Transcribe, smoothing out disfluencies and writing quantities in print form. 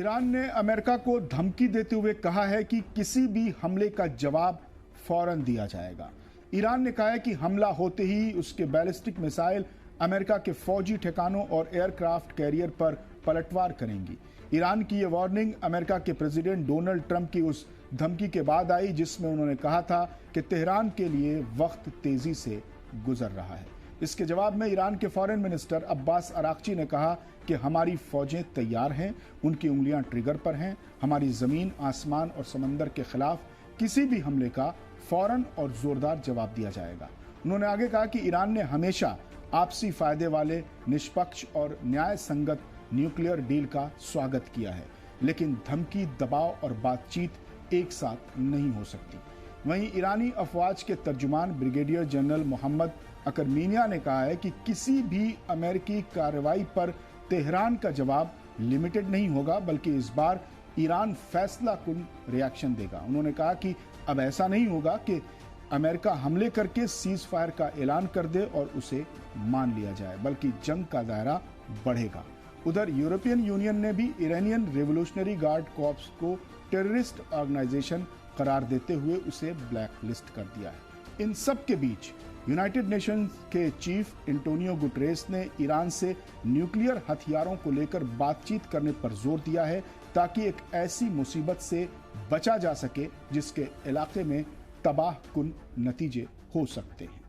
Iran ने America को धमकी देते हुए कहा है कि किसी भी हमले का जवाब फौरन दिया जाएगा। ईरान ने कहा है कि हमला होते ही उसके बैलिस्टिक मिसाइल अमेरिका के फौजी ठिकानों और एयरक्राफ्ट कैरियर पर पलटवार करेंगी। ईरान की यह वार्निंग अमेरिका के प्रेसिडेंट डोनाल्ड ट्रंप की उस धमकी के बाद आई जिसमें उन्होंने कहा था कि तेहरान के लिए वक्त तेजी से गुजर रहा है। इसके जवाब में ईरान के फॉरेन मिनिस्टर अब्बास अराक्ची ने कहा कि हमारी फौजें तैयार हैं, उनकी उंगलियां ट्रिगर पर हैं। हमारी जमीन, आसमान और समंदर के खिलाफ किसी भी हमले का फौरन और जोरदार जवाब दिया जाएगा। उन्होंने आगे कहा कि ईरान ने हमेशा आपसी फायदे वाले, निष्पक्ष और न्याय संगत न्यूक्लियर डील का स्वागत किया है, लेकिन धमकी, दबाव और बातचीत एक साथ नहीं हो सकती। वहीं ईरानी अफवाज के तर्जुमान ब्रिगेडियर जनरल मोहम्मद अकरमीनिया ने कहा है कि किसी भी अमेरिकी कार्रवाई पर तेहरान का जवाब लिमिटेड नहीं होगा, बल्कि इस बार ईरान फैसलाकुन रिएक्शन देगा। उन्होंने कहा कि अब ऐसा नहीं होगा कि अमेरिका हमले करके सीज फायर का ऐलान कर दे और उसे मान लिया जाए, बल्कि जंग का दायरा बढ़ेगा। उधर यूरोपियन यूनियन ने भी इरानियन रेवोल्यूशनरी गार्ड कॉर्प्स को टेररिस्ट ऑर्गेनाइजेशन करार देते हुए उसे ब्लैक लिस्ट कर दिया है। इन सब के बीच यूनाइटेड नेशंस के चीफ एंटोनियो गुटरेस ने ईरान से न्यूक्लियर हथियारों को लेकर बातचीत करने पर जोर दिया है, ताकि एक ऐसी मुसीबत से बचा जा सके जिसके इलाके में तबाहकुन नतीजे हो सकते हैं।